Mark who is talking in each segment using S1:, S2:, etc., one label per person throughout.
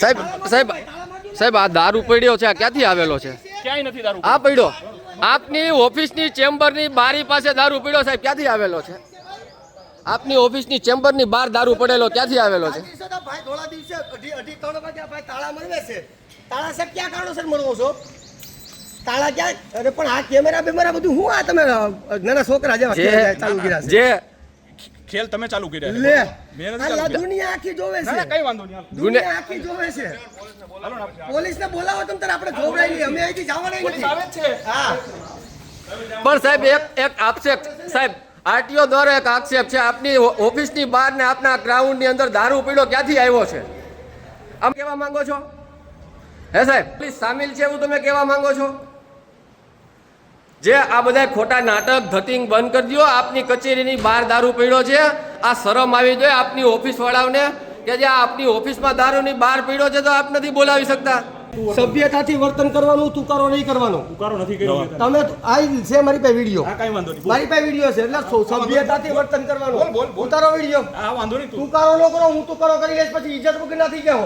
S1: સાહેબ સાહેબ સાહેબ આ દારૂ પડ્યો છે, આ ક્યાંથી આવેલો છે?
S2: ક્યાંય નથી દારૂ.
S1: આ પડ્યો આપની ઓફિસની ચેમ્બરની બારી પાસે દારૂ પડ્યો સાહેબ, ક્યાંથી આવેલો છે? આપની ઓફિસની ચેમ્બરની બહાર દારૂ પડેલો ક્યાંથી આવેલો છે?
S3: ભાઈ થોડા દિવસે 2:30 વાગ્યા ભાઈ તાળા મળવે છે. તાળા સાહેબ ક્યાં કારણોસર મળવો છો? તાળા ક્યાં? અરે પણ આ કેમેરા બધું હું આ તમે નાના છોકરા જેવા ચાલુ કર્યા છે.
S1: જે
S2: ખેલ તમે ચાલુ કર્યા
S3: લે
S2: મેં નથી ચાલુ
S3: આ
S2: કર્યા.
S3: દુનિયા આખી જોવે
S2: ના, ના,
S3: છે.
S2: કઈ વાંધો નહીં હાલો.
S3: દુનિયા આખી જોવે છે.
S2: હાલો ને આપણે.
S3: પોલીસને બોલાવો તમ તારે, આપણે જોવડાય નહીં, અમે અહીંથી જવાના
S2: પોલીસ
S3: નથી.
S2: આવે જ છે.
S3: હા
S1: પણ સાહેબ એક આક્ષેપ સાહેબ આરટીઓ દ્વારા એક આક્ષેપ છે, આપની ઓફિસની બહાર ને આપના ગ્રાઉન્ડની અંદર દારૂ પીડો ક્યાંથી આવ્યો છે? આમ કહેવા માંગો છો? હે સાહેબ પ્લીઝ સામેલ છે એવું તમે કહેવા માંગો છો? જે આ બધા ખોટા નાટક ધતિંગ બંધ કરી દો. આપની કચેરીની બહાર દારૂ પીડ્યો છે, આ શરમ આવી જોઈએ આપની ઓફિસ વાળાઓને કે જે આપની ઓફિસમાં દારૂની બહાર પીડ્યો છે તો આપ નથી બોલાવી શકતા.
S3: સભ્યતાથી વર્તન કરવાનું, તુકારો નહીં કરવાનો.
S2: ઉકારો નથી કર્યો
S3: તમે આ છે મારી પાસે વિડીયો,
S2: હા કઈ વાંધો નહીં.
S3: મારી પાસે વિડીયો છે એટલે સભ્યતાથી વર્તન કરવાનું.
S2: બોલ.
S3: ઉતારો વિડીયો.
S2: હા વાંધો નહીં. તું
S3: તુકારો ન કરો, હું તુકારો કરી લઈશ પછી ઇજ્જત મૂકી ના થઈ જાઓ.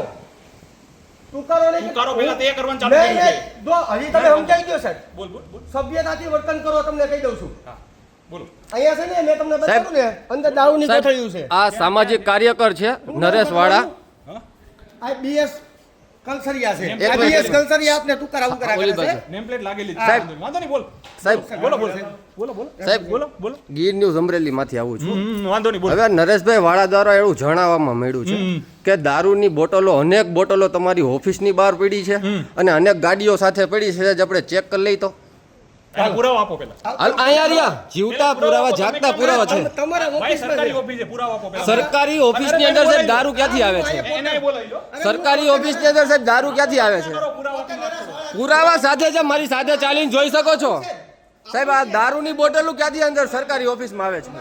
S3: તુકારો નહીં.
S2: ઉકારો પહેલા તે કરવાનું ચાલુ
S3: નહીં,
S2: કર્યું છે.
S3: નહીં. જો હજી તમે સમજાઈ ગયો સાહેબ.
S2: બોલ.
S3: સભ્યતાથી વર્તન કરો, તમને કહી દઉં છું.
S2: હા બોલો.
S3: અહીંયા છે ને મેં તમને
S1: સાહેબ,
S3: બતાવ્યું ને અંદર દારૂની કોથળીઓ છે.
S1: આ સામાજિક કાર્યકર છે નરેશ વાળા.
S2: હા
S3: આ બીએસ કલસરિયા છે.
S2: એક
S3: આ બીએસ કલસરિયા આપને તુકારા ઉકારા
S1: ઓલી
S3: કરે છે.
S1: બાજુ.
S2: નેમ પ્લેટ લાગેલી છે.
S1: સાહેબ.
S2: વાંધો નહીં બોલ.
S1: સાહેબ
S2: બોલો.
S1: સાહેબ
S2: બોલો.
S1: ગીર ન્યૂઝ અમરેલીમાંથી આવું છું.
S2: વાંધો નહીં બોલ.
S1: હવે નરેશભાઈ વાળા દ્વારા એવું જણાવવામાં મળ્યું છે કે દારૂની બોટલો અનેક બોટલો તમારી ઓફિસની બહાર પડી છે અને અનેક ગાડીઓ સાથે પડી છે. જે આપણે ચેક કરી લઈ તો
S2: આનો પુરાવો આપો પહેલા.
S1: અહીંયા રહ્યા જીવતા પુરાવા જાગતા પુરાવા છે.
S3: તમારા
S2: ભાઈ
S3: ઓફિસમાં
S2: સરકારી
S3: છે.
S2: ઓફિસ છે, પુરાવો આપો પહેલા.
S1: સરકારી ઓફિસની અંદર સાહેબ દારૂ ક્યાંથી આવે છે?
S2: એને બોલાવી લો.
S1: સરકારી ઓફિસની અંદર સાહેબ દારૂ ક્યાંથી આવે છે?
S2: પુરાવો આપી વાત કરો.
S1: પુરાવા સાથે છે, મારી સાથે ચાલીને જોઈ શકો છો સાહેબ. આ દારૂની બોટલો ક્યાંથી અંદર સરકારી ઓફિસમાં આવે છે?